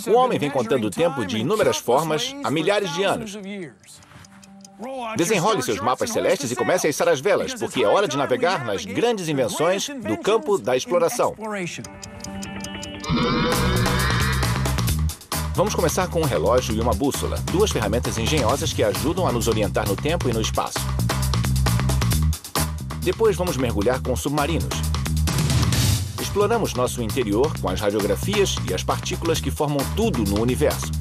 O homem vem contando o tempo de inúmeras formas há milhares de anos. Desenrole seus mapas celestes e comece a içar as velas, porque é hora de navegar nas grandes invenções do campo da exploração. Vamos começar com um relógio e uma bússola, duas ferramentas engenhosas que ajudam a nos orientar no tempo e no espaço. Depois vamos mergulhar com submarinos. Exploramos nosso interior com as radiografias e as partículas que formam tudo no universo.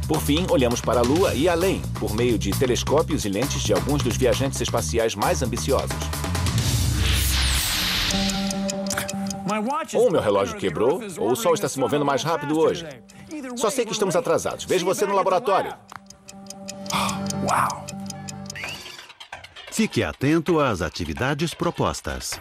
Por fim, olhamos para a Lua e além, por meio de telescópios e lentes de alguns dos viajantes espaciais mais ambiciosos. Ou o meu relógio quebrou, ou o Sol está se movendo mais rápido hoje. Só sei que estamos atrasados. Vejo você no laboratório. Uau! Fique atento às atividades propostas.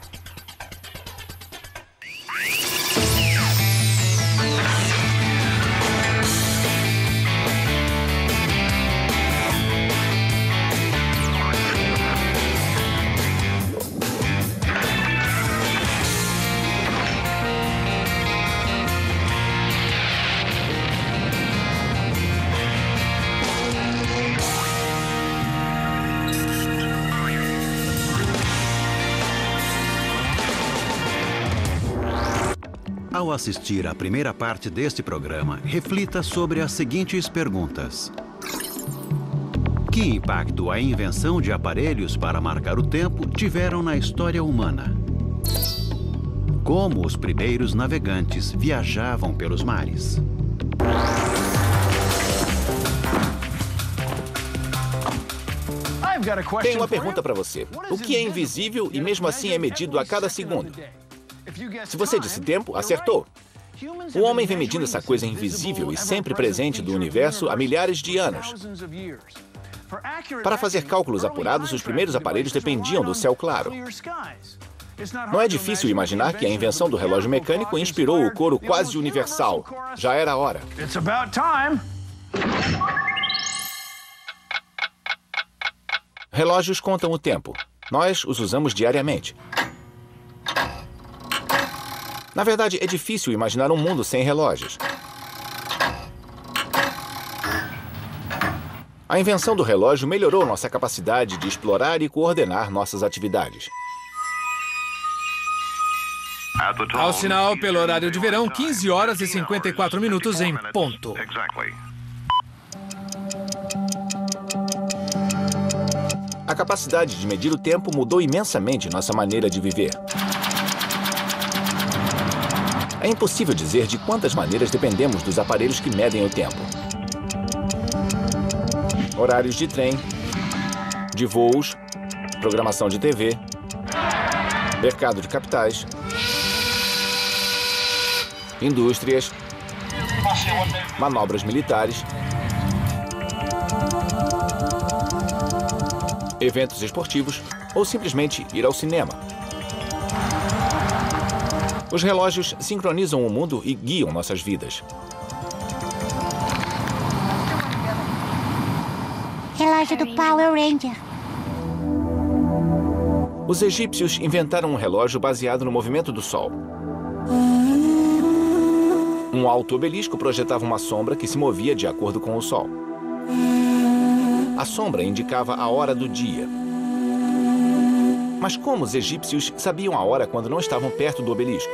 Ao assistir à primeira parte deste programa, reflita sobre as seguintes perguntas. Que impacto a invenção de aparelhos para marcar o tempo tiveram na história humana? Como os primeiros navegantes viajavam pelos mares? Tenho uma pergunta para você. O que é invisível e mesmo assim é medido a cada segundo? Se você disse tempo, acertou. O homem vem medindo essa coisa invisível e sempre presente do universo há milhares de anos. Para fazer cálculos apurados, os primeiros aparelhos dependiam do céu claro. Não é difícil imaginar que a invenção do relógio mecânico inspirou o coro quase universal. Já era a hora. Relógios contam o tempo. Nós os usamos diariamente. Na verdade, é difícil imaginar um mundo sem relógios. A invenção do relógio melhorou nossa capacidade de explorar e coordenar nossas atividades. Ao sinal pelo horário de verão, 15 horas e 54 minutos em ponto. A capacidade de medir o tempo mudou imensamente nossa maneira de viver. É impossível dizer de quantas maneiras dependemos dos aparelhos que medem o tempo. Horários de trem, de voos, programação de TV, mercado de capitais, indústrias, manobras militares, eventos esportivos ou simplesmente ir ao cinema. Os relógios sincronizam o mundo e guiam nossas vidas. Relógio do Power Ranger. Os egípcios inventaram um relógio baseado no movimento do Sol. Um alto obelisco projetava uma sombra que se movia de acordo com o Sol. A sombra indicava a hora do dia. Mas como os egípcios sabiam a hora quando não estavam perto do obelisco?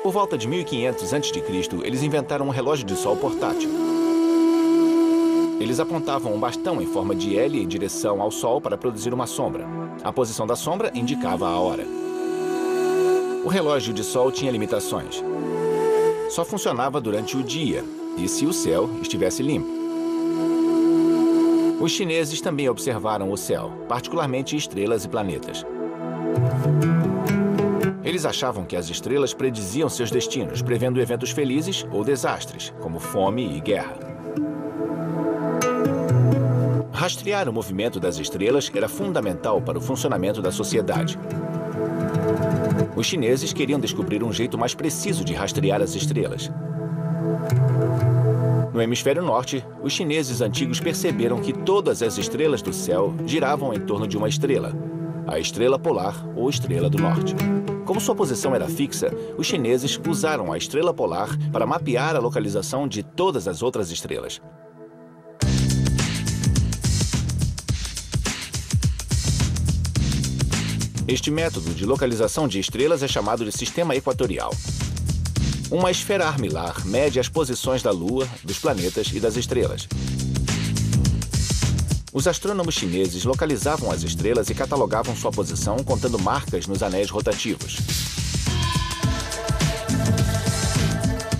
Por volta de 1500 a.C., eles inventaram um relógio de sol portátil. Eles apontavam um bastão em forma de L em direção ao sol para produzir uma sombra. A posição da sombra indicava a hora. O relógio de sol tinha limitações. Só funcionava durante o dia e se o céu estivesse limpo. Os chineses também observaram o céu, particularmente estrelas e planetas. Eles achavam que as estrelas prediziam seus destinos, prevendo eventos felizes ou desastres, como fome e guerra. Rastrear o movimento das estrelas era fundamental para o funcionamento da sociedade. Os chineses queriam descobrir um jeito mais preciso de rastrear as estrelas. No hemisfério norte, os chineses antigos perceberam que todas as estrelas do céu giravam em torno de uma estrela, a estrela polar ou estrela do norte. Como sua posição era fixa, os chineses usaram a estrela polar para mapear a localização de todas as outras estrelas. Este método de localização de estrelas é chamado de sistema equatorial. Uma esfera armilar mede as posições da Lua, dos planetas e das estrelas. Os astrônomos chineses localizavam as estrelas e catalogavam sua posição contando marcas nos anéis rotativos.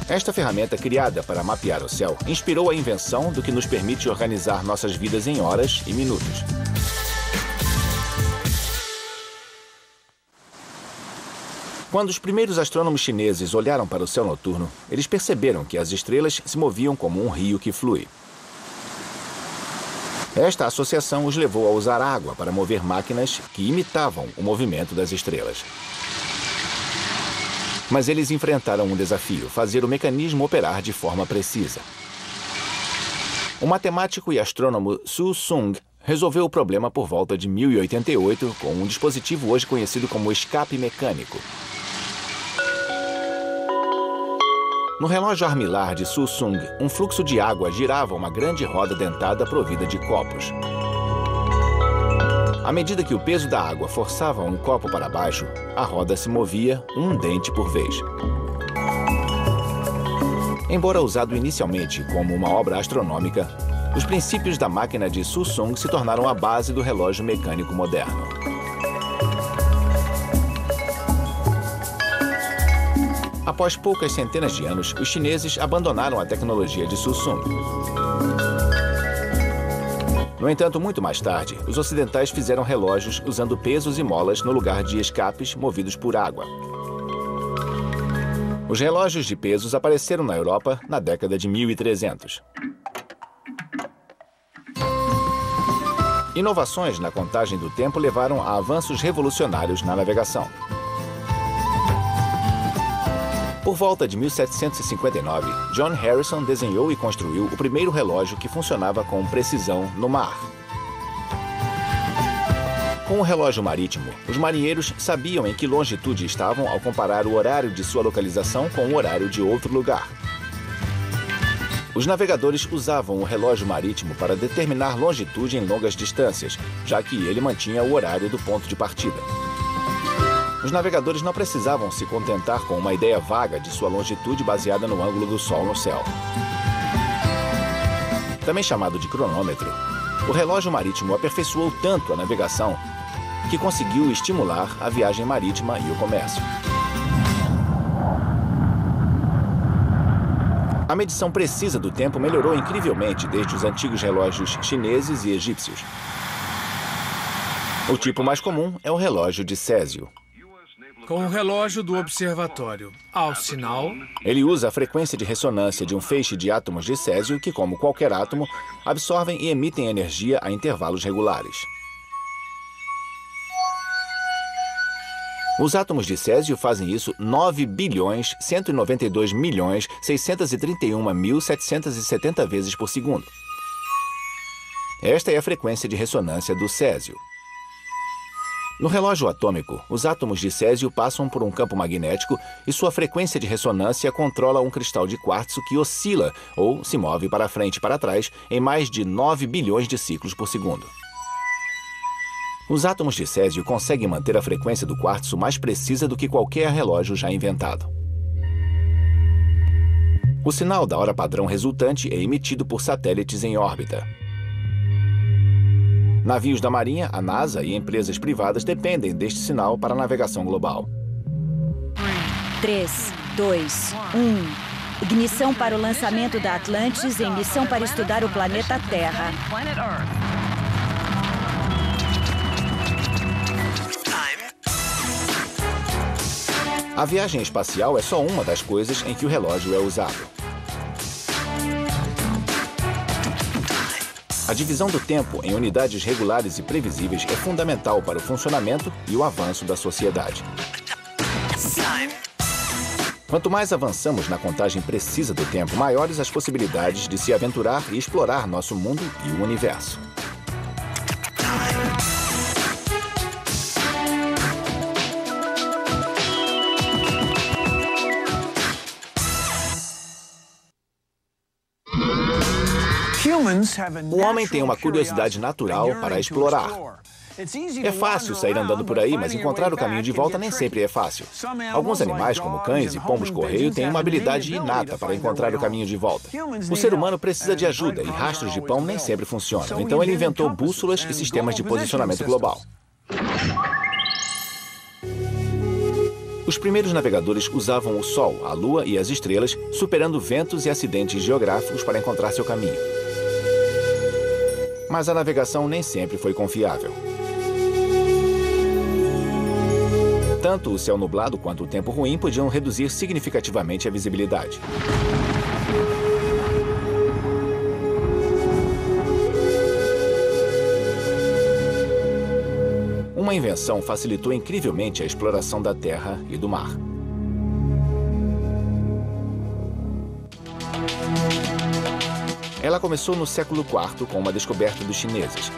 Esta ferramenta, criada para mapear o céu, inspirou a invenção do que nos permite organizar nossas vidas em horas e minutos. Quando os primeiros astrônomos chineses olharam para o céu noturno, eles perceberam que as estrelas se moviam como um rio que flui. Esta associação os levou a usar água para mover máquinas que imitavam o movimento das estrelas. Mas eles enfrentaram um desafio: fazer o mecanismo operar de forma precisa. O matemático e astrônomo Su Sung resolveu o problema por volta de 1088 com um dispositivo hoje conhecido como escape mecânico. No relógio armilar de Su Sung, um fluxo de água girava uma grande roda dentada provida de copos. À medida que o peso da água forçava um copo para baixo, a roda se movia um dente por vez. Embora usado inicialmente como uma obra astronômica, os princípios da máquina de Su Sung se tornaram a base do relógio mecânico moderno. Após poucas centenas de anos, os chineses abandonaram a tecnologia de Su Sung. No entanto, muito mais tarde, os ocidentais fizeram relógios usando pesos e molas no lugar de escapes movidos por água. Os relógios de pesos apareceram na Europa na década de 1300. Inovações na contagem do tempo levaram a avanços revolucionários na navegação. Por volta de 1759, John Harrison desenhou e construiu o primeiro relógio que funcionava com precisão no mar. Com o relógio marítimo, os marinheiros sabiam em que longitude estavam ao comparar o horário de sua localização com o horário de outro lugar. Os navegadores usavam o relógio marítimo para determinar longitude em longas distâncias, já que ele mantinha o horário do ponto de partida. Os navegadores não precisavam se contentar com uma ideia vaga de sua longitude baseada no ângulo do Sol no céu. Também chamado de cronômetro, o relógio marítimo aperfeiçoou tanto a navegação que conseguiu estimular a viagem marítima e o comércio. A medição precisa do tempo melhorou incrivelmente desde os antigos relógios chineses e egípcios. O tipo mais comum é o relógio de Césio. Com o relógio do observatório, ao sinal, ele usa a frequência de ressonância de um feixe de átomos de césio que, como qualquer átomo, absorvem e emitem energia a intervalos regulares. Os átomos de césio fazem isso 9.192.631.770 vezes por segundo. Esta é a frequência de ressonância do césio. No relógio atômico, os átomos de césio passam por um campo magnético e sua frequência de ressonância controla um cristal de quartzo que oscila ou se move para frente e para trás em mais de 9 bilhões de ciclos por segundo. Os átomos de césio conseguem manter a frequência do quartzo mais precisa do que qualquer relógio já inventado. O sinal da hora padrão resultante é emitido por satélites em órbita. Navios da Marinha, a NASA e empresas privadas dependem deste sinal para a navegação global. 3, 2, 1. Ignição para o lançamento da Atlantis em missão para estudar o planeta Terra. A viagem espacial é só uma das coisas em que o relógio é usado. A divisão do tempo em unidades regulares e previsíveis é fundamental para o funcionamento e o avanço da sociedade. Quanto mais avançamos na contagem precisa do tempo, maiores as possibilidades de se aventurar e explorar nosso mundo e o universo. O homem tem uma curiosidade natural para explorar. É fácil sair andando por aí, mas encontrar o caminho de volta nem sempre é fácil. Alguns animais, como cães e pombos-correio, têm uma habilidade inata para encontrar o caminho de volta. O ser humano precisa de ajuda e rastros de pão nem sempre funcionam. Então ele inventou bússolas e sistemas de posicionamento global. Os primeiros navegadores usavam o Sol, a Lua e as estrelas, superando ventos e acidentes geográficos para encontrar seu caminho. Mas a navegação nem sempre foi confiável. Tanto o céu nublado quanto o tempo ruim podiam reduzir significativamente a visibilidade. Uma invenção facilitou incrivelmente a exploração da terra e do mar. Ela começou no século IV com uma descoberta dos chineses.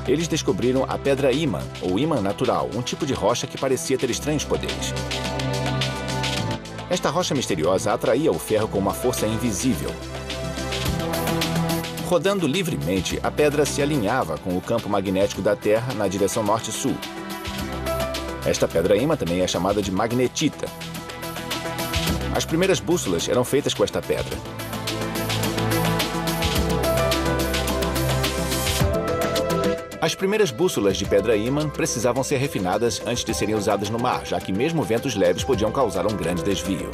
Eles descobriram a pedra ímã, ou ímã natural, um tipo de rocha que parecia ter estranhos poderes. Esta rocha misteriosa atraía o ferro com uma força invisível. Rodando livremente, a pedra se alinhava com o campo magnético da Terra na direção norte-sul. Esta pedra ímã também é chamada de magnetita. As primeiras bússolas eram feitas com esta pedra. As primeiras bússolas de pedra ímã precisavam ser refinadas antes de serem usadas no mar, já que mesmo ventos leves podiam causar um grande desvio.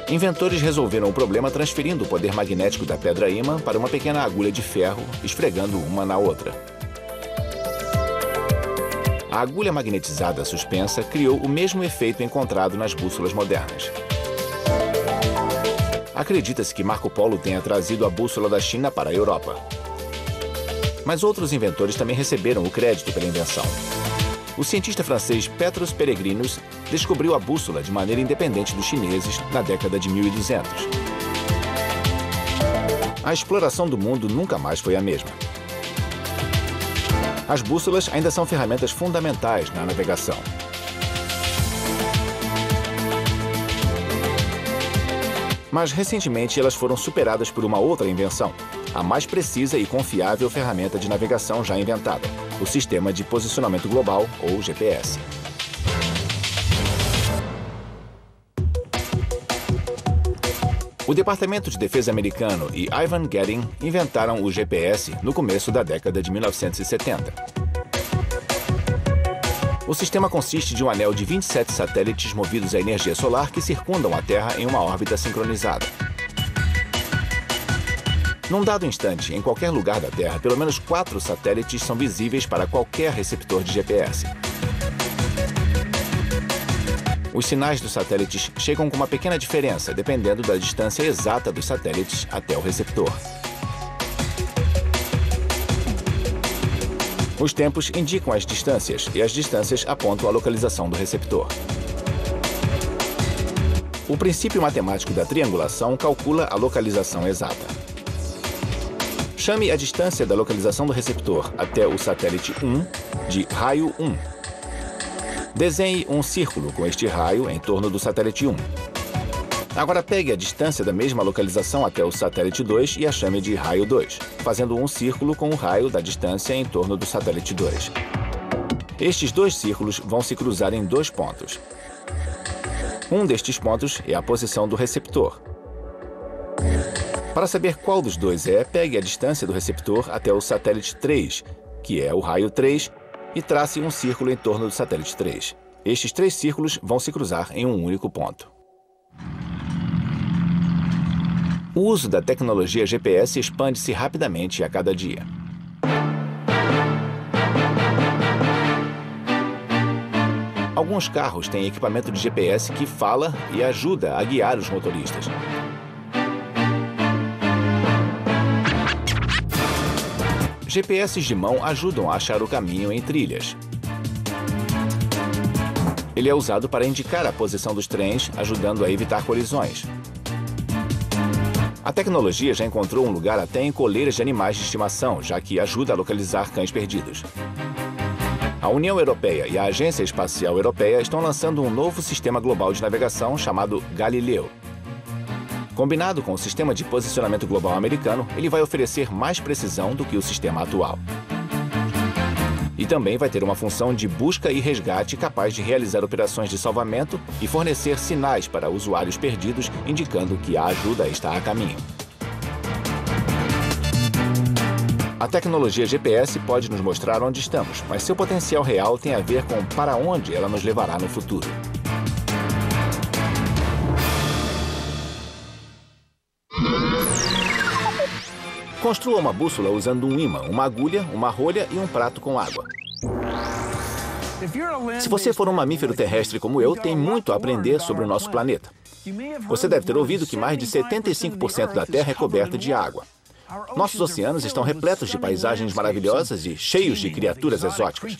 Inventores resolveram o problema transferindo o poder magnético da pedra ímã para uma pequena agulha de ferro, esfregando uma na outra. A agulha magnetizada suspensa criou o mesmo efeito encontrado nas bússolas modernas. Acredita-se que Marco Polo tenha trazido a bússola da China para a Europa. Mas outros inventores também receberam o crédito pela invenção. O cientista francês Petrus Peregrinus descobriu a bússola de maneira independente dos chineses na década de 1200. A exploração do mundo nunca mais foi a mesma. As bússolas ainda são ferramentas fundamentais na navegação. Mas recentemente elas foram superadas por uma outra invenção, a mais precisa e confiável ferramenta de navegação já inventada, o Sistema de Posicionamento Global, ou GPS. O Departamento de Defesa americano e Ivan Goering inventaram o GPS no começo da década de 1970. O sistema consiste de um anel de 27 satélites movidos à energia solar que circundam a Terra em uma órbita sincronizada. Num dado instante, em qualquer lugar da Terra, pelo menos 4 satélites são visíveis para qualquer receptor de GPS. Os sinais dos satélites chegam com uma pequena diferença, dependendo da distância exata dos satélites até o receptor. Os tempos indicam as distâncias e as distâncias apontam a localização do receptor. O princípio matemático da triangulação calcula a localização exata. Chame a distância da localização do receptor até o satélite 1 de raio 1. Desenhe um círculo com este raio em torno do satélite 1. Agora pegue a distância da mesma localização até o satélite 2 e a chame de raio 2, fazendo um círculo com o raio da distância em torno do satélite 2. Estes dois círculos vão se cruzar em 2 pontos. Um destes pontos é a posição do receptor. Para saber qual dos dois é, pegue a distância do receptor até o satélite 3, que é o raio 3, e trace um círculo em torno do satélite 3. Estes 3 círculos vão se cruzar em um único ponto. O uso da tecnologia GPS expande-se rapidamente a cada dia. Alguns carros têm equipamento de GPS que fala e ajuda a guiar os motoristas. GPS de mão ajudam a achar o caminho em trilhas. Ele é usado para indicar a posição dos trens, ajudando a evitar colisões. A tecnologia já encontrou um lugar até em coleiras de animais de estimação, já que ajuda a localizar cães perdidos. A União Europeia e a Agência Espacial Europeia estão lançando um novo sistema global de navegação chamado Galileu. Combinado com o sistema de posicionamento global americano, ele vai oferecer mais precisão do que o sistema atual. E também vai ter uma função de busca e resgate capaz de realizar operações de salvamento e fornecer sinais para usuários perdidos, indicando que a ajuda está a caminho. A tecnologia GPS pode nos mostrar onde estamos, mas seu potencial real tem a ver com para onde ela nos levará no futuro. Construa uma bússola usando um ímã, uma agulha, uma rolha e um prato com água. Se você for um mamífero terrestre como eu, tem muito a aprender sobre o nosso planeta. Você deve ter ouvido que mais de 75% da Terra é coberta de água. Nossos oceanos estão repletos de paisagens maravilhosas e cheios de criaturas exóticas.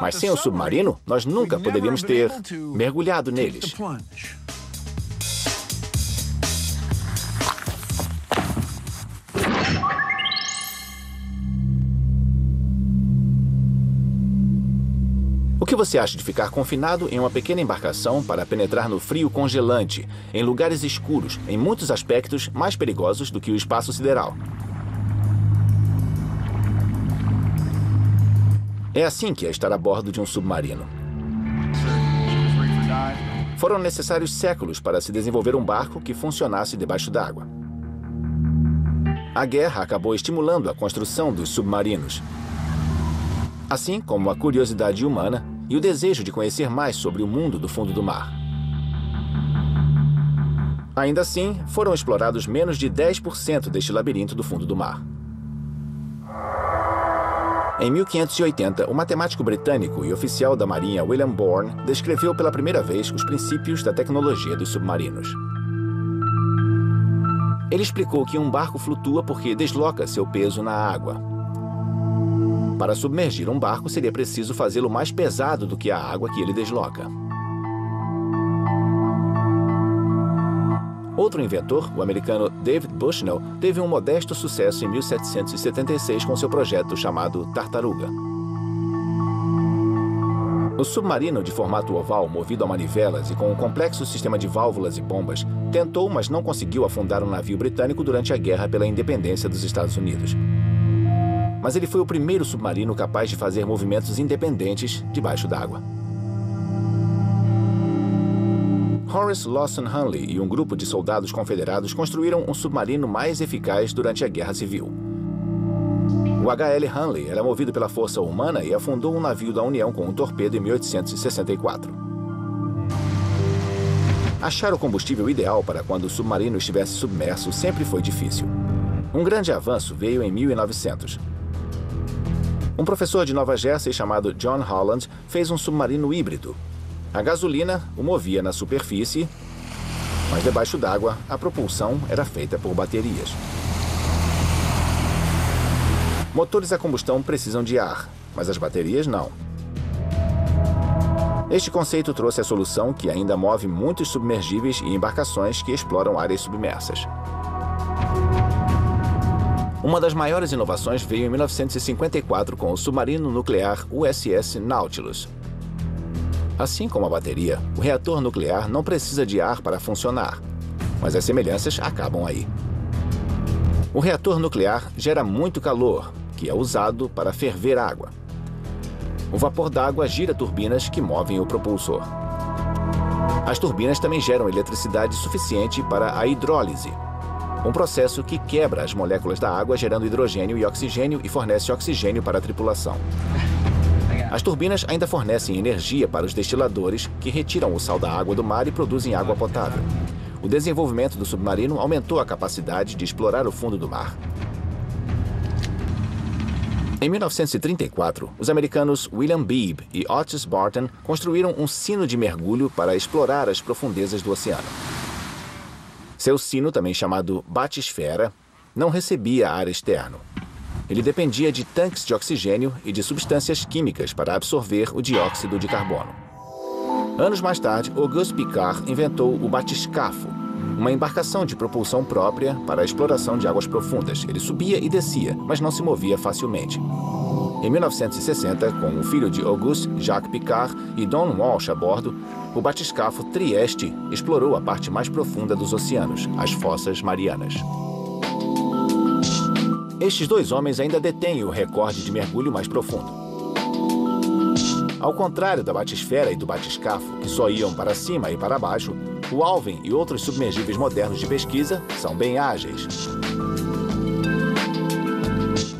Mas sem o submarino, nós nunca poderíamos ter mergulhado neles. O que você acha de ficar confinado em uma pequena embarcação para penetrar no frio congelante, em lugares escuros, em muitos aspectos mais perigosos do que o espaço sideral? É assim que é estar a bordo de um submarino. Foram necessários séculos para se desenvolver um barco que funcionasse debaixo d'água. A guerra acabou estimulando a construção dos submarinos, assim como a curiosidade humana e o desejo de conhecer mais sobre o mundo do fundo do mar. Ainda assim, foram explorados menos de 10% deste labirinto do fundo do mar. Em 1580, o matemático britânico e oficial da Marinha William Bourne descreveu pela primeira vez os princípios da tecnologia dos submarinos. Ele explicou que um barco flutua porque desloca seu peso na água. Para submergir um barco, seria preciso fazê-lo mais pesado do que a água que ele desloca. Outro inventor, o americano David Bushnell, teve um modesto sucesso em 1776 com seu projeto chamado Tartaruga. O submarino de formato oval, movido a manivelas e com um complexo sistema de válvulas e bombas, tentou, mas não conseguiu afundar um navio britânico durante a Guerra pela Independência dos Estados Unidos. Mas ele foi o primeiro submarino capaz de fazer movimentos independentes debaixo d'água. Horace Lawson Hunley e um grupo de soldados confederados construíram um submarino mais eficaz durante a Guerra Civil. O HL Hunley era movido pela força humana e afundou um navio da União com um torpedo em 1864. Achar o combustível ideal para quando o submarino estivesse submerso sempre foi difícil. Um grande avanço veio em 1900. Um professor de Nova Jersey chamado John Holland fez um submarino híbrido. A gasolina o movia na superfície, mas debaixo d'água a propulsão era feita por baterias. Motores a combustão precisam de ar, mas as baterias não. Este conceito trouxe a solução que ainda move muitos submergíveis e embarcações que exploram áreas submersas. Uma das maiores inovações veio em 1954 com o submarino nuclear USS Nautilus. Assim como a bateria, o reator nuclear não precisa de ar para funcionar, mas as semelhanças acabam aí. O reator nuclear gera muito calor, que é usado para ferver água. O vapor d'água gira turbinas que movem o propulsor. As turbinas também geram eletricidade suficiente para a hidrólise, um processo que quebra as moléculas da água gerando hidrogênio e oxigênio e fornece oxigênio para a tripulação. As turbinas ainda fornecem energia para os destiladores, que retiram o sal da água do mar e produzem água potável. O desenvolvimento do submarino aumentou a capacidade de explorar o fundo do mar. Em 1934, os americanos William Beebe e Otis Barton construíram um sino de mergulho para explorar as profundezas do oceano. Seu sino, também chamado batisfera, não recebia ar externo. Ele dependia de tanques de oxigênio e de substâncias químicas para absorver o dióxido de carbono. Anos mais tarde, Auguste Piccard inventou o batiscafo, uma embarcação de propulsão própria para a exploração de águas profundas. Ele subia e descia, mas não se movia facilmente. Em 1960, com o filho de Auguste Jacques Picard e Don Walsh a bordo, o batiscafo Trieste explorou a parte mais profunda dos oceanos, as Fossas Marianas. Estes dois homens ainda detêm o recorde de mergulho mais profundo. Ao contrário da batisfera e do batiscafo, que só iam para cima e para baixo, o Alvin e outros submergíveis modernos de pesquisa são bem ágeis.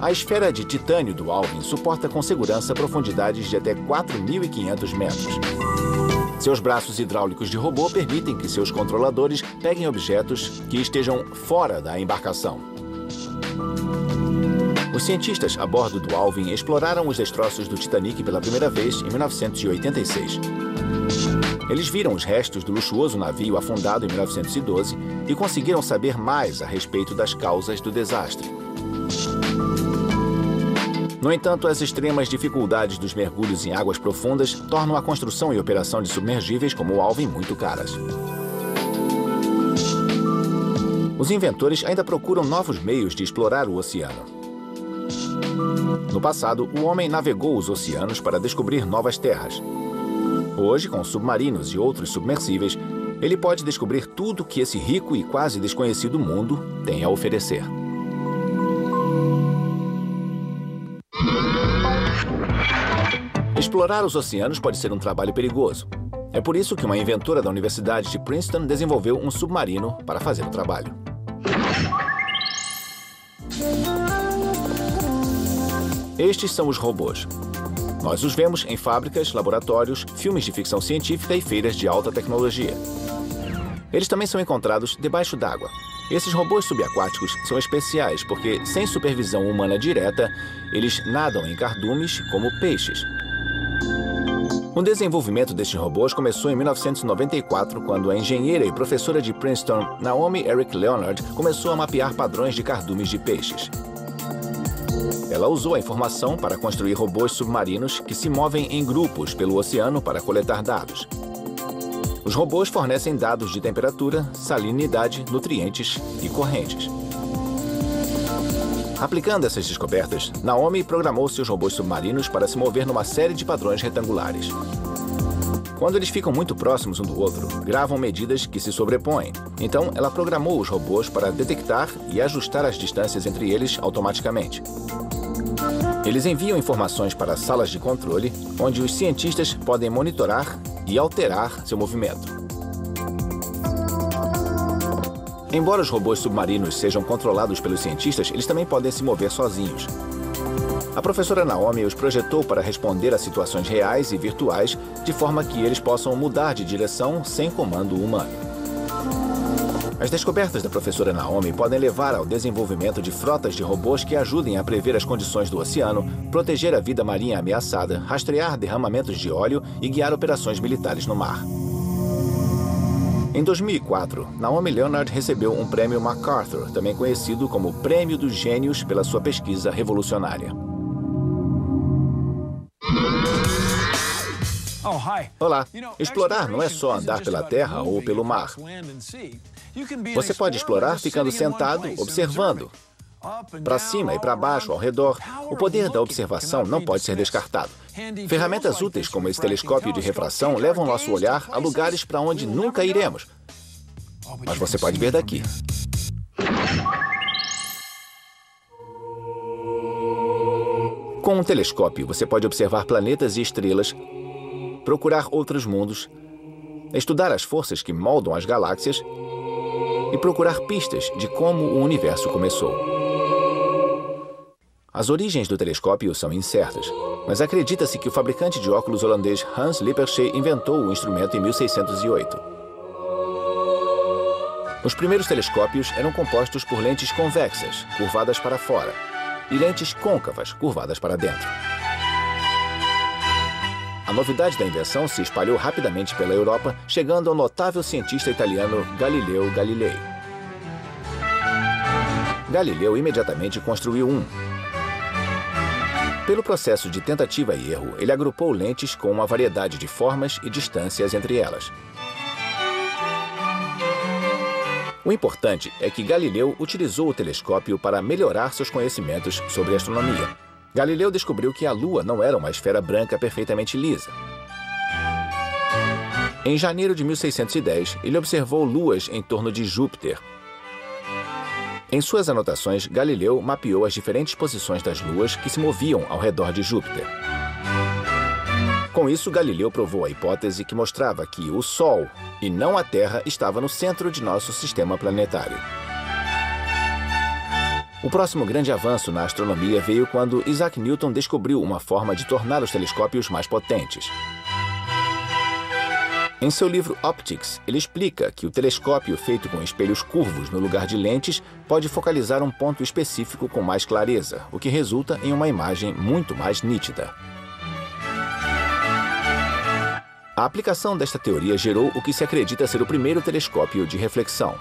A esfera de titânio do Alvin suporta com segurança profundidades de até 4.500 metros. Seus braços hidráulicos de robô permitem que seus controladores peguem objetos que estejam fora da embarcação. Os cientistas a bordo do Alvin exploraram os destroços do Titanic pela primeira vez em 1986. Eles viram os restos do luxuoso navio afundado em 1912 e conseguiram saber mais a respeito das causas do desastre. No entanto, as extremas dificuldades dos mergulhos em águas profundas tornam a construção e operação de submergíveis como o Alvin muito caras. Os inventores ainda procuram novos meios de explorar o oceano. No passado, o homem navegou os oceanos para descobrir novas terras. Hoje, com submarinos e outros submersíveis, ele pode descobrir tudo que esse rico e quase desconhecido mundo tem a oferecer. Explorar os oceanos pode ser um trabalho perigoso. É por isso que uma inventora da Universidade de Princeton desenvolveu um submarino para fazer o trabalho. Estes são os robôs. Nós os vemos em fábricas, laboratórios, filmes de ficção científica e feiras de alta tecnologia. Eles também são encontrados debaixo d'água. Esses robôs subaquáticos são especiais porque, sem supervisão humana direta, eles nadam em cardumes como peixes. O desenvolvimento destes robôs começou em 1994, quando a engenheira e professora de Princeton, Naomi Eric Leonard, começou a mapear padrões de cardumes de peixes. Ela usou a informação para construir robôs submarinos que se movem em grupos pelo oceano para coletar dados. Os robôs fornecem dados de temperatura, salinidade, nutrientes e correntes. Aplicando essas descobertas, Naomi programou seus robôs submarinos para se mover numa série de padrões retangulares. Quando eles ficam muito próximos um do outro, gravam medidas que se sobrepõem. Então, ela programou os robôs para detectar e ajustar as distâncias entre eles automaticamente. Eles enviam informações para salas de controle, onde os cientistas podem monitorar e alterar seu movimento. Embora os robôs submarinos sejam controlados pelos cientistas, eles também podem se mover sozinhos. A professora Naomi os projetou para responder a situações reais e virtuais, de forma que eles possam mudar de direção sem comando humano. As descobertas da professora Naomi podem levar ao desenvolvimento de frotas de robôs que ajudem a prever as condições do oceano, proteger a vida marinha ameaçada, rastrear derramamentos de óleo e guiar operações militares no mar. Em 2004, Naomi Leonard recebeu um prêmio MacArthur, também conhecido como Prêmio dos Gênios, pela sua pesquisa revolucionária. Olá. Explorar não é só andar pela terra ou pelo mar. Você pode explorar ficando sentado, observando. Para cima e para baixo, ao redor. O poder da observação não pode ser descartado. Ferramentas úteis como esse telescópio de refração levam nosso olhar a lugares para onde nunca iremos. Mas você pode ver daqui. Com um telescópio, você pode observar planetas e estrelas, procurar outros mundos, estudar as forças que moldam as galáxias e procurar pistas de como o universo começou. As origens do telescópio são incertas, mas acredita-se que o fabricante de óculos holandês Hans Lippershey inventou o instrumento em 1608. Os primeiros telescópios eram compostos por lentes convexas, curvadas para fora, e lentes côncavas, curvadas para dentro. A novidade da invenção se espalhou rapidamente pela Europa, chegando ao notável cientista italiano Galileo Galilei. Galileu imediatamente construiu um. Pelo processo de tentativa e erro, ele agrupou lentes com uma variedade de formas e distâncias entre elas. O importante é que Galileu utilizou o telescópio para melhorar seus conhecimentos sobre astronomia. Galileu descobriu que a Lua não era uma esfera branca perfeitamente lisa. Em janeiro de 1610, ele observou luas em torno de Júpiter. Em suas anotações, Galileu mapeou as diferentes posições das luas que se moviam ao redor de Júpiter. Com isso, Galileu provou a hipótese que mostrava que o Sol, e não a Terra, estava no centro de nosso sistema planetário. O próximo grande avanço na astronomia veio quando Isaac Newton descobriu uma forma de tornar os telescópios mais potentes. Em seu livro Optics, ele explica que o telescópio feito com espelhos curvos no lugar de lentes pode focalizar um ponto específico com mais clareza, o que resulta em uma imagem muito mais nítida. A aplicação desta teoria gerou o que se acredita ser o primeiro telescópio de reflexão.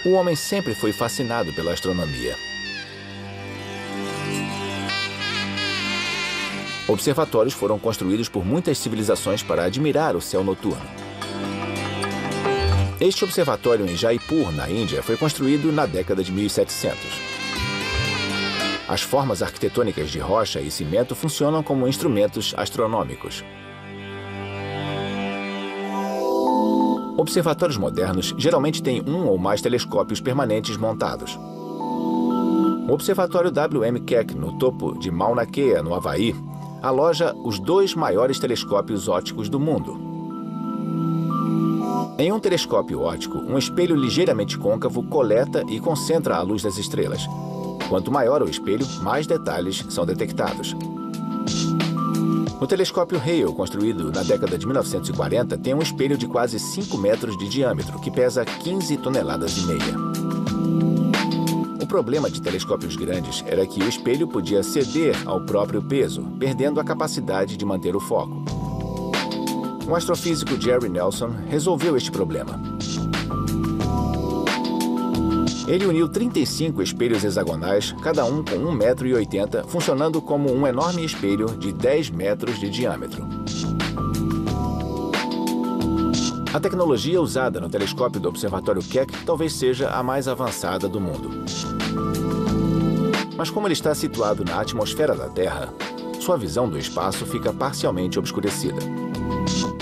O homem sempre foi fascinado pela astronomia. Observatórios foram construídos por muitas civilizações para admirar o céu noturno. Este observatório em Jaipur, na Índia, foi construído na década de 1700. As formas arquitetônicas de rocha e cimento funcionam como instrumentos astronômicos. Observatórios modernos geralmente têm um ou mais telescópios permanentes montados. O observatório W.M. Keck, no topo de Mauna Kea, no Havaí, aloja os 2 maiores telescópios ópticos do mundo. Em um telescópio óptico, um espelho ligeiramente côncavo coleta e concentra a luz das estrelas. Quanto maior o espelho, mais detalhes são detectados. O telescópio Hale, construído na década de 1940, tem um espelho de quase 5 metros de diâmetro, que pesa 15 toneladas e meia. O problema de telescópios grandes era que o espelho podia ceder ao próprio peso, perdendo a capacidade de manter o foco. O astrofísico Jerry Nelson resolveu este problema. Ele uniu 35 espelhos hexagonais, cada um com 1,80 m, funcionando como um enorme espelho de 10 metros de diâmetro. A tecnologia usada no telescópio do Observatório Keck talvez seja a mais avançada do mundo. Mas como ele está situado na atmosfera da Terra, sua visão do espaço fica parcialmente obscurecida.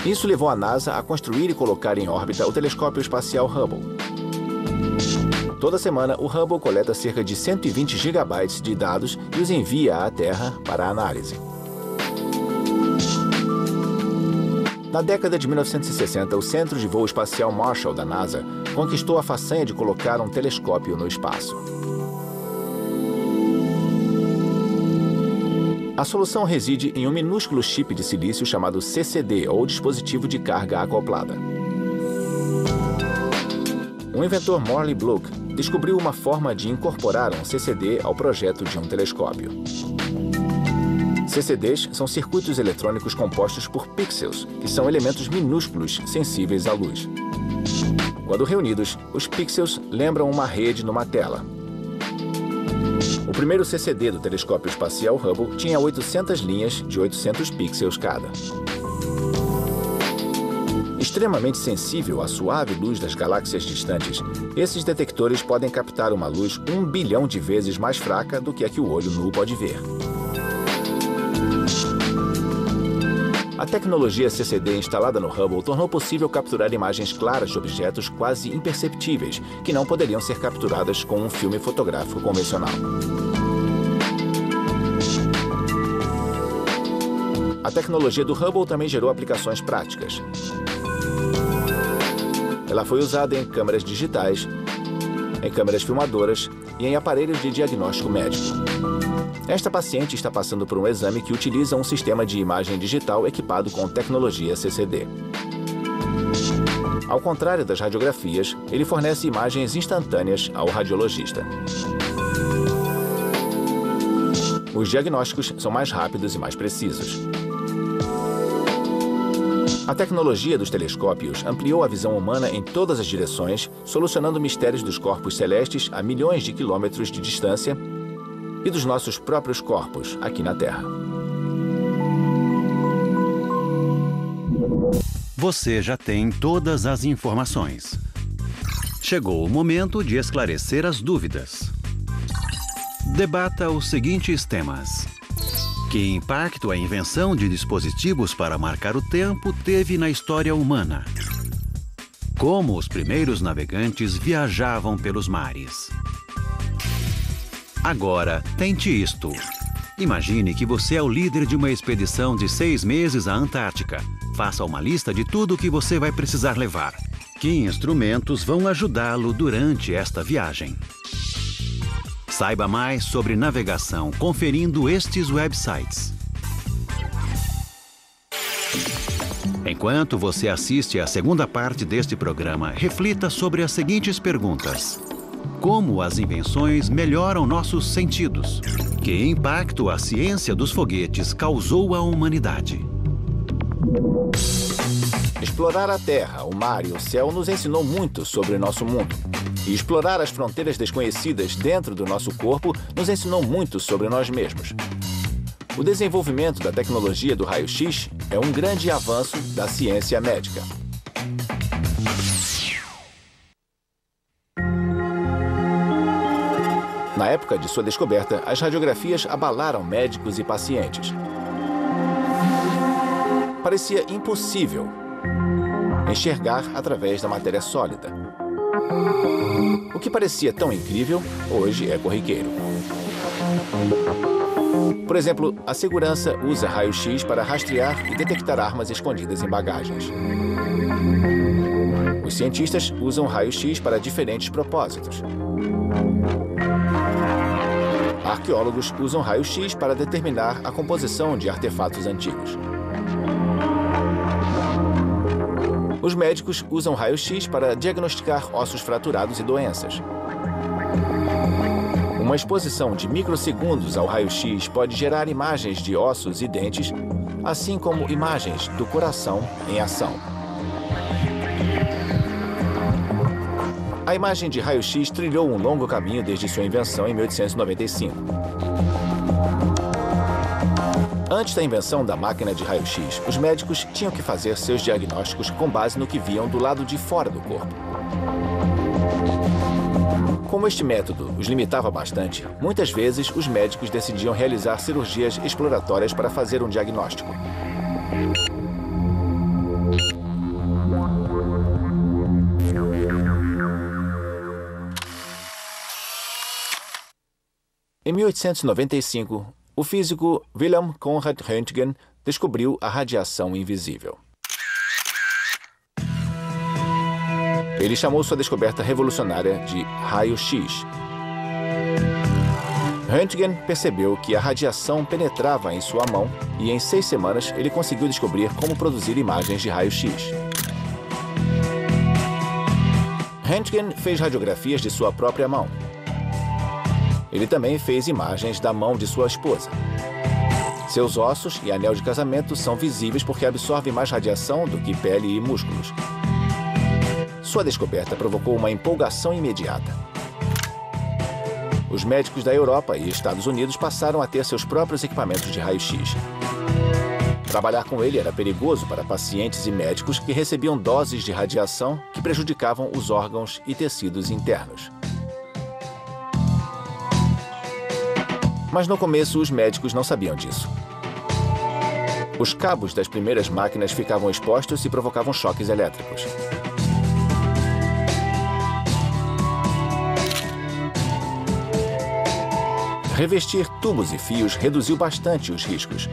Isso levou a NASA a construir e colocar em órbita o telescópio espacial Hubble. Toda semana, o Hubble coleta cerca de 120 gigabytes de dados e os envia à Terra para análise. Na década de 1960, o Centro de Voo Espacial Marshall da NASA conquistou a façanha de colocar um telescópio no espaço. A solução reside em um minúsculo chip de silício chamado CCD, ou dispositivo de carga acoplada. O inventor Morley Bloch descobriu uma forma de incorporar um CCD ao projeto de um telescópio. CCDs são circuitos eletrônicos compostos por pixels, que são elementos minúsculos sensíveis à luz. Quando reunidos, os pixels lembram uma rede numa tela. O primeiro CCD do telescópio espacial Hubble tinha 800 linhas de 800 pixels cada. Extremamente sensível à suave luz das galáxias distantes, esses detectores podem captar uma luz 1 bilhão de vezes mais fraca do que a que o olho nu pode ver. A tecnologia CCD instalada no Hubble tornou possível capturar imagens claras de objetos quase imperceptíveis, que não poderiam ser capturadas com um filme fotográfico convencional. A tecnologia do Hubble também gerou aplicações práticas. Ela foi usada em câmeras digitais, em câmeras filmadoras e em aparelhos de diagnóstico médico. Esta paciente está passando por um exame que utiliza um sistema de imagem digital equipado com tecnologia CCD. Ao contrário das radiografias, ele fornece imagens instantâneas ao radiologista. Os diagnósticos são mais rápidos e mais precisos. A tecnologia dos telescópios ampliou a visão humana em todas as direções, solucionando mistérios dos corpos celestes a milhões de quilômetros de distância e dos nossos próprios corpos aqui na Terra. Você já tem todas as informações. Chegou o momento de esclarecer as dúvidas. Debata os seguintes temas. Que impacto a invenção de dispositivos para marcar o tempo teve na história humana? Como os primeiros navegantes viajavam pelos mares? Agora, tente isto. Imagine que você é o líder de uma expedição de 6 meses à Antártica. Faça uma lista de tudo o que você vai precisar levar. Que instrumentos vão ajudá-lo durante esta viagem? Saiba mais sobre navegação conferindo estes websites. Enquanto você assiste à segunda parte deste programa, reflita sobre as seguintes perguntas. Como as invenções melhoram nossos sentidos? Que impacto a ciência dos foguetes causou à humanidade? Explorar a Terra, o mar e o céu nos ensinou muito sobre o nosso mundo. E explorar as fronteiras desconhecidas dentro do nosso corpo nos ensinou muito sobre nós mesmos. O desenvolvimento da tecnologia do raio-x é um grande avanço da ciência médica. Na época de sua descoberta, as radiografias abalaram médicos e pacientes. Parecia impossível enxergar através da matéria sólida. O que parecia tão incrível, hoje é corriqueiro. Por exemplo, a segurança usa raio-x para rastrear e detectar armas escondidas em bagagens. Os cientistas usam raio-x para diferentes propósitos. Arqueólogos usam raio-x para determinar a composição de artefatos antigos. Os médicos usam raio-x para diagnosticar ossos fraturados e doenças. Uma exposição de microsegundos ao raio-x pode gerar imagens de ossos e dentes, assim como imagens do coração em ação. A imagem de raio-x trilhou um longo caminho desde sua invenção em 1895. Antes da invenção da máquina de raio-x, os médicos tinham que fazer seus diagnósticos com base no que viam do lado de fora do corpo. Como este método os limitava bastante, muitas vezes os médicos decidiam realizar cirurgias exploratórias para fazer um diagnóstico. Em 1895, o físico Wilhelm Conrad Röntgen descobriu a radiação invisível. Ele chamou sua descoberta revolucionária de raio-x. Röntgen percebeu que a radiação penetrava em sua mão e em 6 semanas ele conseguiu descobrir como produzir imagens de raio-x. Röntgen fez radiografias de sua própria mão. Ele também fez imagens da mão de sua esposa. Seus ossos e anel de casamento são visíveis porque absorvem mais radiação do que pele e músculos. Sua descoberta provocou uma empolgação imediata. Os médicos da Europa e Estados Unidos passaram a ter seus próprios equipamentos de raio-x. Trabalhar com ele era perigoso para pacientes e médicos que recebiam doses de radiação que prejudicavam os órgãos e tecidos internos. Mas no começo, os médicos não sabiam disso. Os cabos das primeiras máquinas ficavam expostos e provocavam choques elétricos. Revestir tubos e fios reduziu bastante os riscos.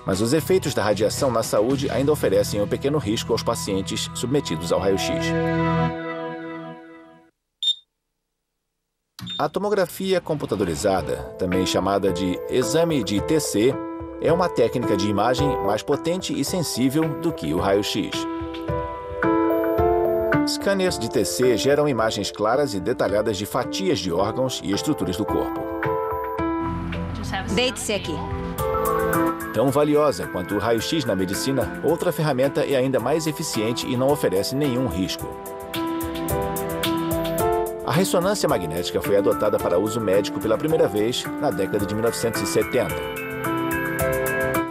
Mas os efeitos da radiação na saúde ainda oferecem um pequeno risco aos pacientes submetidos ao raio-x. A tomografia computadorizada, também chamada de exame de TC, é uma técnica de imagem mais potente e sensível do que o raio-x. Scanners de TC geram imagens claras e detalhadas de fatias de órgãos e estruturas do corpo. Deite-se aqui. Tão valiosa quanto o raio-x na medicina, outra ferramenta é ainda mais eficiente e não oferece nenhum risco. A ressonância magnética foi adotada para uso médico pela primeira vez na década de 1970.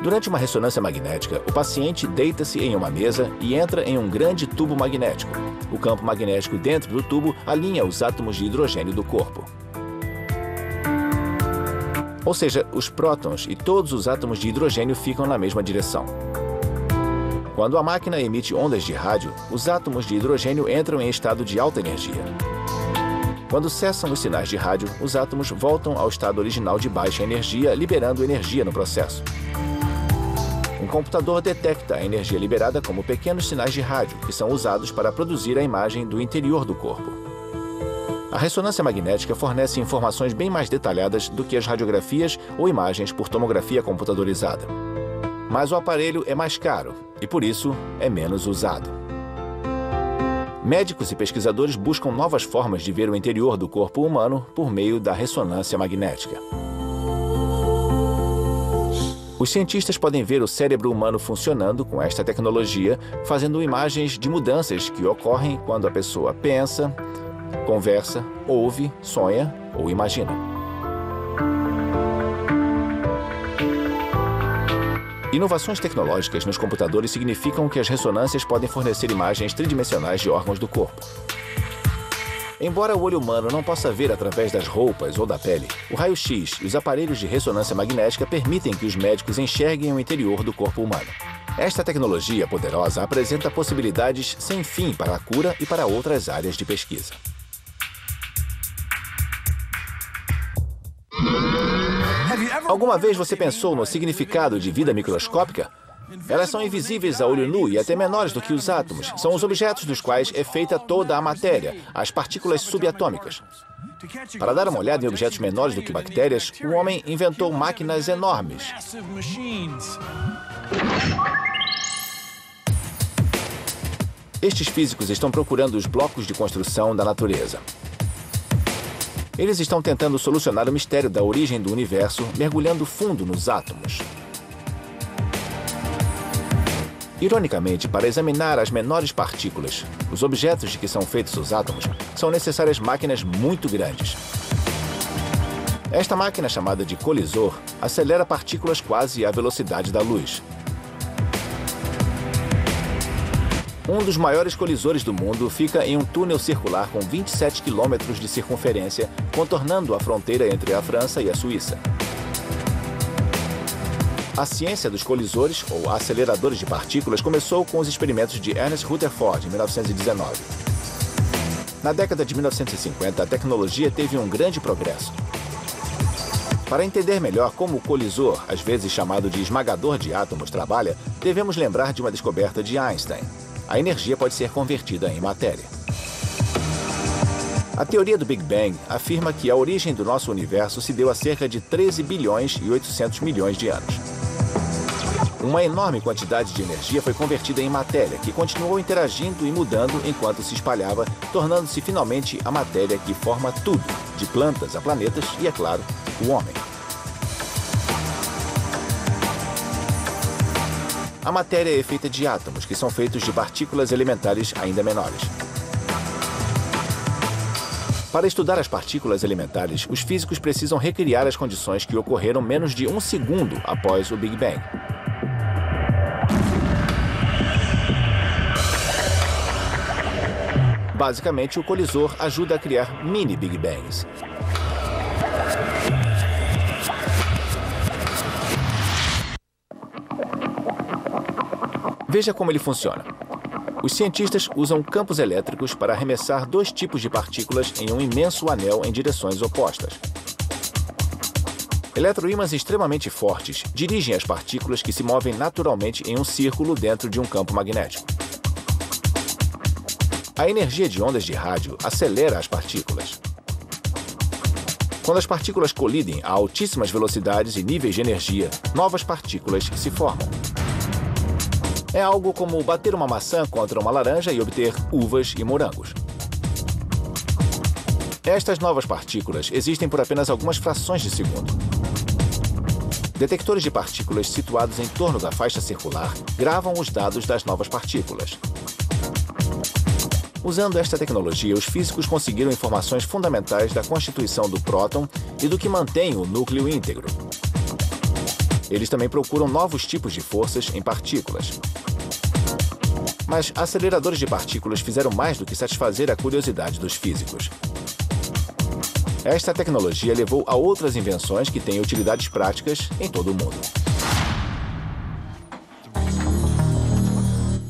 Durante uma ressonância magnética, o paciente deita-se em uma mesa e entra em um grande tubo magnético. O campo magnético dentro do tubo alinha os átomos de hidrogênio do corpo. Ou seja, os prótons e todos os átomos de hidrogênio ficam na mesma direção. Quando a máquina emite ondas de rádio, os átomos de hidrogênio entram em estado de alta energia. Quando cessam os sinais de rádio, os átomos voltam ao estado original de baixa energia, liberando energia no processo. Um computador detecta a energia liberada como pequenos sinais de rádio, que são usados para produzir a imagem do interior do corpo. A ressonância magnética fornece informações bem mais detalhadas do que as radiografias ou imagens por tomografia computadorizada. Mas o aparelho é mais caro e, por isso, é menos usado. Médicos e pesquisadores buscam novas formas de ver o interior do corpo humano por meio da ressonância magnética. Os cientistas podem ver o cérebro humano funcionando com esta tecnologia, fazendo imagens de mudanças que ocorrem quando a pessoa pensa, conversa, ouve, sonha ou imagina. Inovações tecnológicas nos computadores significam que as ressonâncias podem fornecer imagens tridimensionais de órgãos do corpo. Embora o olho humano não possa ver através das roupas ou da pele, o raio-x e os aparelhos de ressonância magnética permitem que os médicos enxerguem o interior do corpo humano. Esta tecnologia poderosa apresenta possibilidades sem fim para a cura e para outras áreas de pesquisa. Alguma vez você pensou no significado de vida microscópica? Elas são invisíveis a olho nu e até menores do que os átomos. São os objetos dos quais é feita toda a matéria, as partículas subatômicas. Para dar uma olhada em objetos menores do que bactérias, o homem inventou máquinas enormes. Estes físicos estão procurando os blocos de construção da natureza. Eles estão tentando solucionar o mistério da origem do universo, mergulhando fundo nos átomos. Ironicamente, para examinar as menores partículas, os objetos de que são feitos os átomos, são necessárias máquinas muito grandes. Esta máquina, chamada de colisor, acelera partículas quase à velocidade da luz. Um dos maiores colisores do mundo fica em um túnel circular com 27 quilômetros de circunferência, contornando a fronteira entre a França e a Suíça. A ciência dos colisores, ou aceleradores de partículas, começou com os experimentos de Ernest Rutherford, em 1919. Na década de 1950, a tecnologia teve um grande progresso. Para entender melhor como o colisor, às vezes chamado de esmagador de átomos, trabalha, devemos lembrar de uma descoberta de Einstein. A energia pode ser convertida em matéria. A teoria do Big Bang afirma que a origem do nosso universo se deu há cerca de 13 bilhões e 800 milhões de anos. Uma enorme quantidade de energia foi convertida em matéria, que continuou interagindo e mudando enquanto se espalhava, tornando-se finalmente a matéria que forma tudo, de plantas a planetas e, é claro, o homem. A matéria é feita de átomos, que são feitos de partículas elementares ainda menores. Para estudar as partículas elementares, os físicos precisam recriar as condições que ocorreram menos de 1 segundo após o Big Bang. Basicamente, o colisor ajuda a criar mini Big Bangs. Veja como ele funciona. Os cientistas usam campos elétricos para arremessar dois tipos de partículas em um imenso anel em direções opostas. Eletroímãs extremamente fortes dirigem as partículas que se movem naturalmente em um círculo dentro de um campo magnético. A energia de ondas de rádio acelera as partículas. Quando as partículas colidem a altíssimas velocidades e níveis de energia, novas partículas se formam. É algo como bater uma maçã contra uma laranja e obter uvas e morangos. Estas novas partículas existem por apenas algumas frações de segundo. Detectores de partículas situados em torno da faixa circular gravam os dados das novas partículas. Usando esta tecnologia, os físicos conseguiram informações fundamentais da constituição do próton e do que mantém o núcleo íntegro. Eles também procuram novos tipos de forças em partículas. Mas aceleradores de partículas fizeram mais do que satisfazer a curiosidade dos físicos. Esta tecnologia levou a outras invenções que têm utilidades práticas em todo o mundo.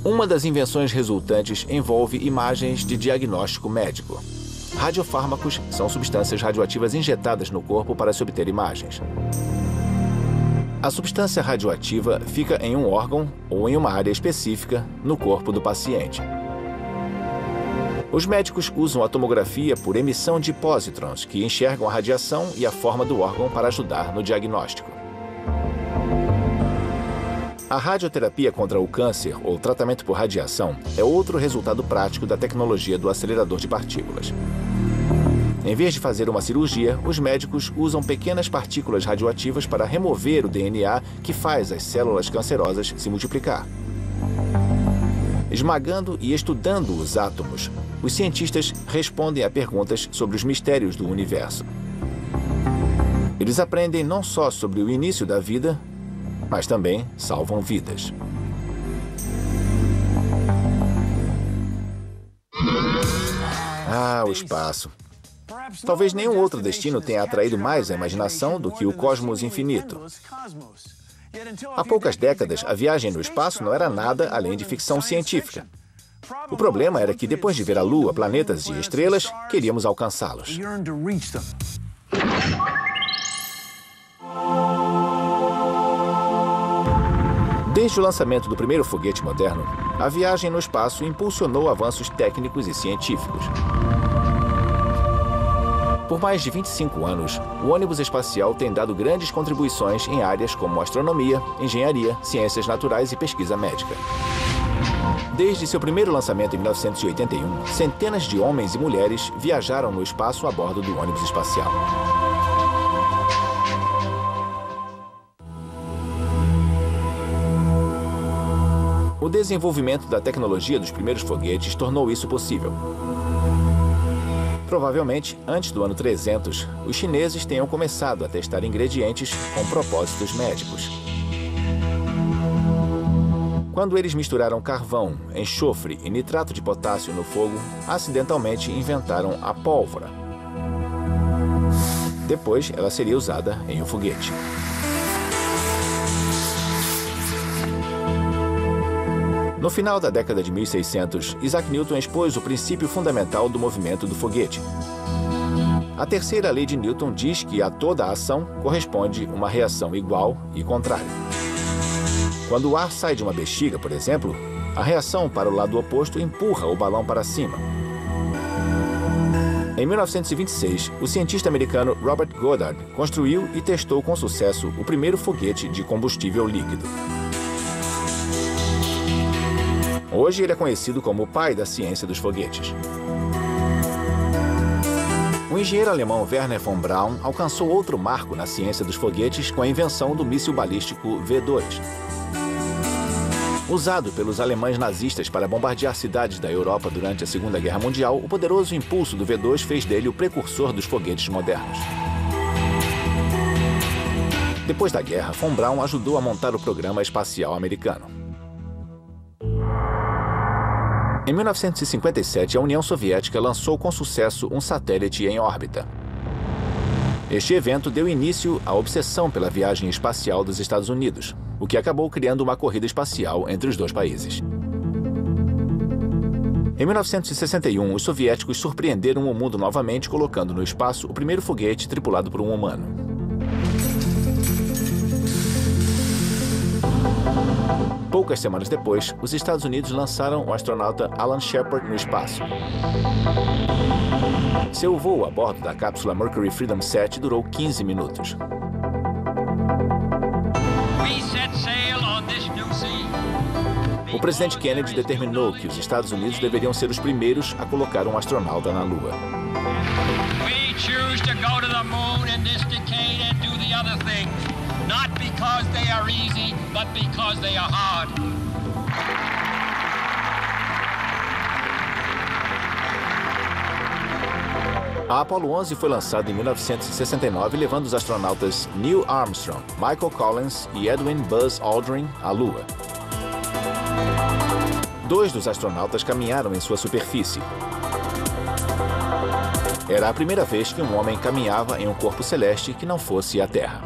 Uma das invenções resultantes envolve imagens de diagnóstico médico. Radiofármacos são substâncias radioativas injetadas no corpo para se obter imagens. A substância radioativa fica em um órgão ou em uma área específica no corpo do paciente. Os médicos usam a tomografia por emissão de pósitrons, que enxergam a radiação e a forma do órgão para ajudar no diagnóstico. A radioterapia contra o câncer ou tratamento por radiação é outro resultado prático da tecnologia do acelerador de partículas. Em vez de fazer uma cirurgia, os médicos usam pequenas partículas radioativas para remover o DNA que faz as células cancerosas se multiplicar. Esmagando e estudando os átomos, os cientistas respondem a perguntas sobre os mistérios do universo. Eles aprendem não só sobre o início da vida, mas também salvam vidas. Ah, o espaço. Talvez nenhum outro destino tenha atraído mais a imaginação do que o cosmos infinito. Há poucas décadas, a viagem no espaço não era nada além de ficção científica. O problema era que, depois de ver a Lua, planetas e estrelas, queríamos alcançá-los. Desde o lançamento do primeiro foguete moderno, a viagem no espaço impulsionou avanços técnicos e científicos. Por mais de 25 anos, o ônibus espacial tem dado grandes contribuições em áreas como astronomia, engenharia, ciências naturais e pesquisa médica. Desde seu primeiro lançamento em 1981, centenas de homens e mulheres viajaram no espaço a bordo do ônibus espacial. O desenvolvimento da tecnologia dos primeiros foguetes tornou isso possível. Provavelmente, antes do ano 300, os chineses tenham começado a testar ingredientes com propósitos médicos. Quando eles misturaram carvão, enxofre e nitrato de potássio no fogo, acidentalmente inventaram a pólvora. Depois, ela seria usada em um foguete. No final da década de 1600, Isaac Newton expôs o princípio fundamental do movimento do foguete. A terceira lei de Newton diz que a toda ação corresponde uma reação igual e contrária. Quando o ar sai de uma bexiga, por exemplo, a reação para o lado oposto empurra o balão para cima. Em 1926, o cientista americano Robert Goddard construiu e testou com sucesso o primeiro foguete de combustível líquido. Hoje ele é conhecido como o pai da ciência dos foguetes. O engenheiro alemão Wernher von Braun alcançou outro marco na ciência dos foguetes com a invenção do míssil balístico V2. Usado pelos alemães nazistas para bombardear cidades da Europa durante a Segunda Guerra Mundial, o poderoso impulso do V2 fez dele o precursor dos foguetes modernos. Depois da guerra, von Braun ajudou a montar o programa espacial americano. Em 1957, a União Soviética lançou com sucesso um satélite em órbita. Este evento deu início à obsessão pela viagem espacial dos Estados Unidos, o que acabou criando uma corrida espacial entre os dois países. Em 1961, os soviéticos surpreenderam o mundo novamente, colocando no espaço o primeiro foguete tripulado por um humano. Poucas semanas depois, os Estados Unidos lançaram o astronauta Alan Shepard no espaço. Seu voo a bordo da cápsula Mercury Freedom 7 durou 15 minutos. O presidente Kennedy determinou que os Estados Unidos deveriam ser os primeiros a colocar um astronauta na Lua. Not because they are easy, but because they are hard. A Apollo 11 foi lançada em 1969, levando os astronautas Neil Armstrong, Michael Collins e Edwin Buzz Aldrin à Lua. 2 dos astronautas caminharam em sua superfície. Era a primeira vez que um homem caminhava em um corpo celeste que não fosse a Terra.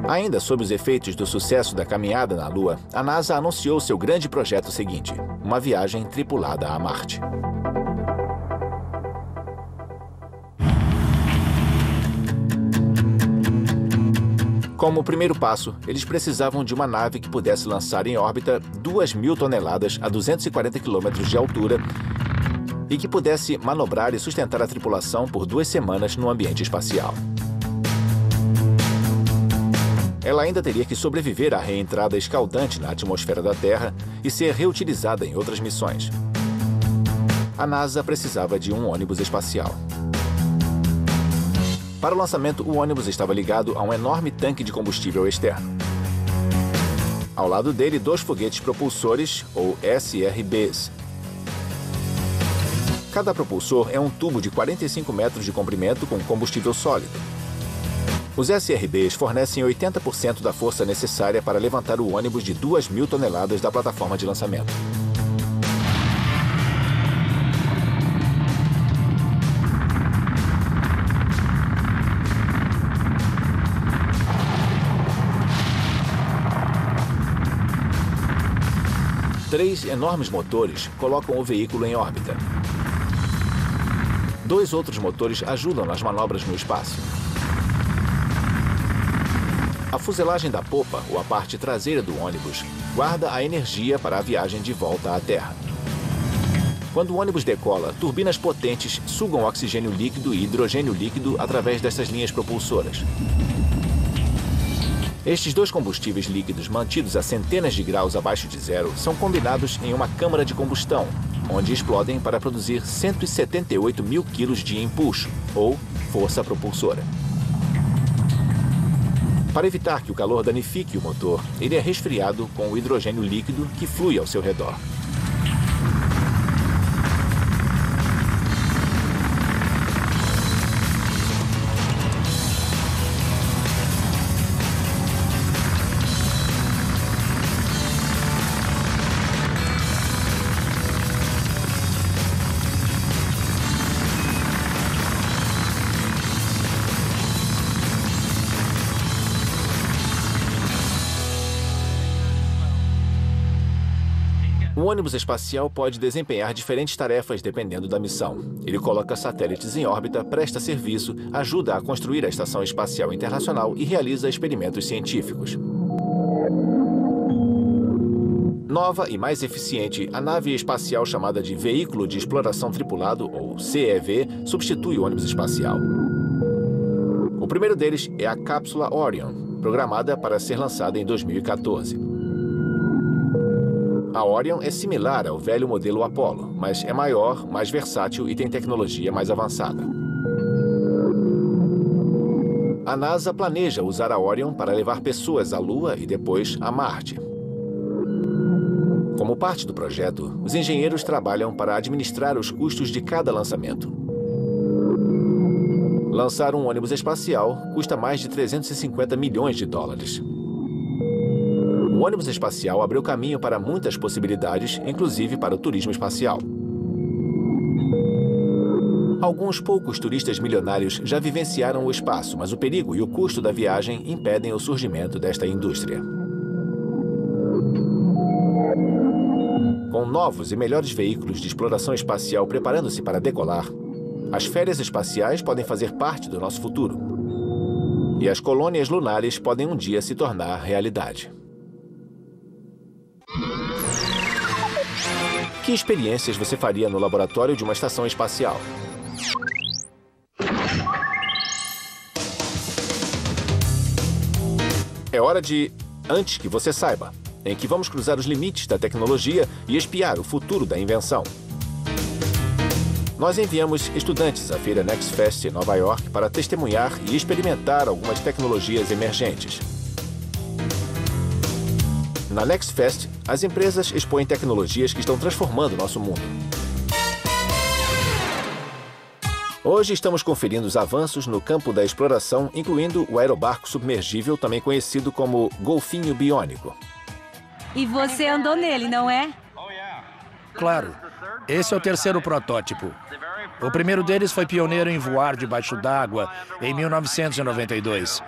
Ainda sob os efeitos do sucesso da caminhada na Lua, a NASA anunciou seu grande projeto seguinte, uma viagem tripulada a Marte. Como primeiro passo, eles precisavam de uma nave que pudesse lançar em órbita 2.000 toneladas a 240 quilômetros de altura e que pudesse manobrar e sustentar a tripulação por 2 semanas no ambiente espacial. Ela ainda teria que sobreviver à reentrada escaldante na atmosfera da Terra e ser reutilizada em outras missões. A NASA precisava de um ônibus espacial. Para o lançamento, o ônibus estava ligado a um enorme tanque de combustível externo. Ao lado dele, 2 foguetes propulsores, ou SRBs. Cada propulsor é um tubo de 45 metros de comprimento com combustível sólido. Os SRBs fornecem 80% da força necessária para levantar o ônibus de 2.000 toneladas da plataforma de lançamento. Três enormes motores colocam o veículo em órbita. 2 outros motores ajudam nas manobras no espaço. A fuselagem da popa, ou a parte traseira do ônibus, guarda a energia para a viagem de volta à Terra. Quando o ônibus decola, turbinas potentes sugam oxigênio líquido e hidrogênio líquido através dessas linhas propulsoras. Estes 2 combustíveis líquidos mantidos a centenas de graus abaixo de zero são combinados em uma câmara de combustão, onde explodem para produzir 178 mil quilos de empuxo, ou força propulsora. Para evitar que o calor danifique o motor, ele é resfriado com o hidrogênio líquido que flui ao seu redor. O ônibus espacial pode desempenhar diferentes tarefas dependendo da missão. Ele coloca satélites em órbita, presta serviço, ajuda a construir a Estação Espacial Internacional e realiza experimentos científicos. Nova e mais eficiente, a nave espacial chamada de Veículo de Exploração Tripulado, ou CEV, substitui o ônibus espacial. O primeiro deles é a cápsula Orion, programada para ser lançada em 2014. A Orion é similar ao velho modelo Apollo, mas é maior, mais versátil e tem tecnologia mais avançada. A NASA planeja usar a Orion para levar pessoas à Lua e depois a Marte. Como parte do projeto, os engenheiros trabalham para administrar os custos de cada lançamento. Lançar um ônibus espacial custa mais de 350 milhões de dólares. O ônibus espacial abriu caminho para muitas possibilidades, inclusive para o turismo espacial. Alguns poucos turistas milionários já vivenciaram o espaço, mas o perigo e o custo da viagem impedem o surgimento desta indústria. Com novos e melhores veículos de exploração espacial preparando-se para decolar, as férias espaciais podem fazer parte do nosso futuro. E as colônias lunares podem um dia se tornar realidade. Que experiências você faria no laboratório de uma estação espacial? É hora de Antes que você saiba, em que vamos cruzar os limites da tecnologia e espiar o futuro da invenção. Nós enviamos estudantes à feira Next Fest em Nova York para testemunhar e experimentar algumas tecnologias emergentes. Na Next Fest, as empresas expõem tecnologias que estão transformando nosso mundo. Hoje estamos conferindo os avanços no campo da exploração, incluindo o aerobarco submergível, também conhecido como golfinho biônico. E você andou nele, não é? Claro. Esse é o terceiro protótipo. O primeiro deles foi pioneiro em voar debaixo d'água em 1992.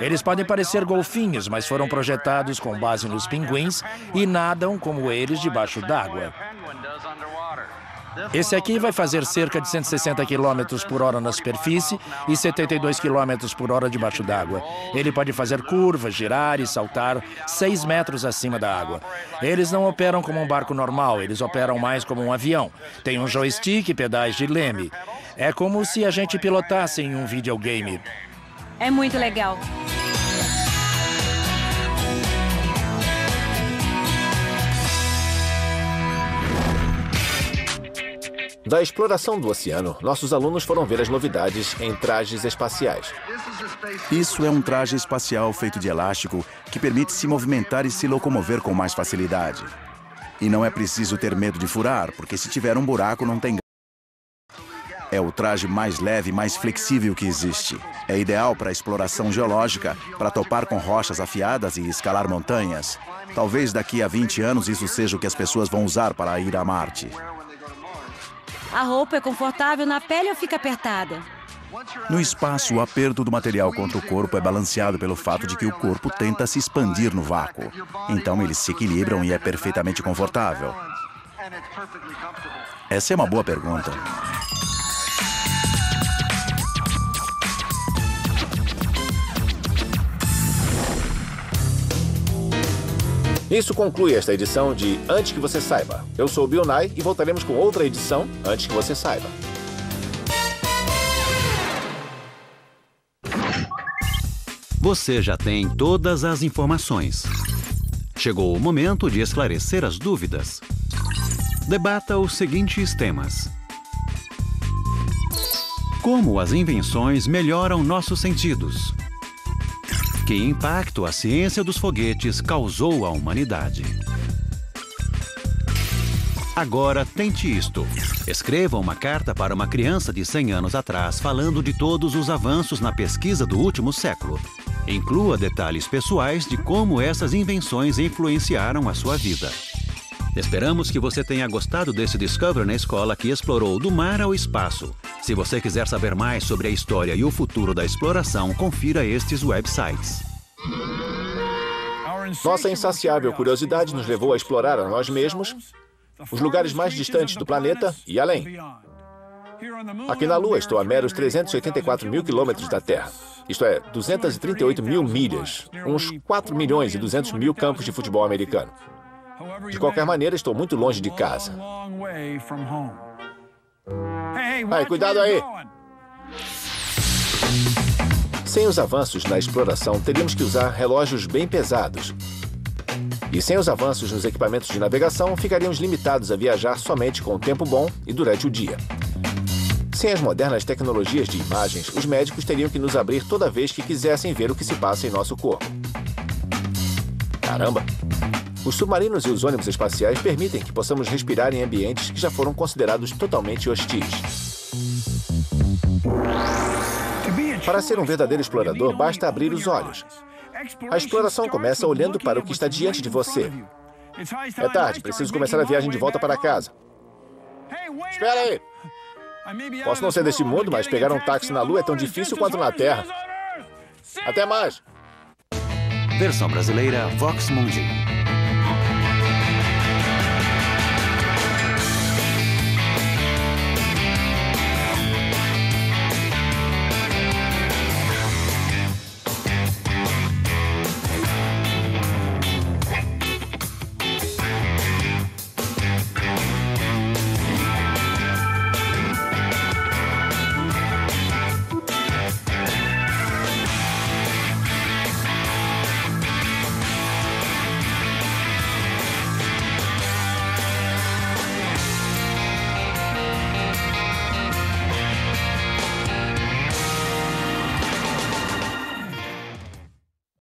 Eles podem parecer golfinhos, mas foram projetados com base nos pinguins e nadam como eles debaixo d'água. Esse aqui vai fazer cerca de 160 km por hora na superfície e 72 km por hora debaixo d'água. Ele pode fazer curvas, girar e saltar 6 metros acima da água. Eles não operam como um barco normal, eles operam mais como um avião. Tem um joystick e pedais de leme. É como se a gente pilotasse em um videogame. É muito legal. Da exploração do oceano, nossos alunos foram ver as novidades em trajes espaciais. Isso é um traje espacial feito de elástico que permite se movimentar e se locomover com mais facilidade. E não é preciso ter medo de furar, porque se tiver um buraco não tem... É o traje mais leve e mais flexível que existe. É ideal para a exploração geológica, para topar com rochas afiadas e escalar montanhas. Talvez daqui a 20 anos isso seja o que as pessoas vão usar para ir a Marte. A roupa é confortável na pele ou fica apertada? No espaço, o aperto do material contra o corpo é balanceado pelo fato de que o corpo tenta se expandir no vácuo. Então eles se equilibram e é perfeitamente confortável. Essa é uma boa pergunta. Isso conclui esta edição de Antes que Você Saiba. Eu sou o Bill Nye e voltaremos com outra edição Antes que Você Saiba. Você já tem todas as informações. Chegou o momento de esclarecer as dúvidas. Debata os seguintes temas. Como as invenções melhoram nossos sentidos? Que impacto a ciência dos foguetes causou à humanidade? Agora tente isto. Escreva uma carta para uma criança de 100 anos atrás falando de todos os avanços na pesquisa do último século. Inclua detalhes pessoais de como essas invenções influenciaram a sua vida. Esperamos que você tenha gostado desse Discover na Escola que explorou do mar ao espaço. Se você quiser saber mais sobre a história e o futuro da exploração, confira estes websites. Nossa insaciável curiosidade nos levou a explorar a nós mesmos, os lugares mais distantes do planeta e além. Aqui na Lua estou a meros 384 mil quilômetros da Terra. Isto é, 238 mil milhas, uns 4 milhões e 200 mil campos de futebol americano. De qualquer maneira, estou muito longe de casa. Ai, cuidado aí! Sem os avanços na exploração, teríamos que usar relógios bem pesados. E sem os avanços nos equipamentos de navegação, ficaríamos limitados a viajar somente com o tempo bom e durante o dia. Sem as modernas tecnologias de imagens, os médicos teriam que nos abrir toda vez que quisessem ver o que se passa em nosso corpo. Caramba! Os submarinos e os ônibus espaciais permitem que possamos respirar em ambientes que já foram considerados totalmente hostis. Para ser um verdadeiro explorador, basta abrir os olhos. A exploração começa olhando para o que está diante de você. É tarde, preciso começar a viagem de volta para casa. Espera aí! Posso não ser deste mundo, mas pegar um táxi na Lua é tão difícil quanto na Terra. Até mais! Versão brasileira Vox Mundi.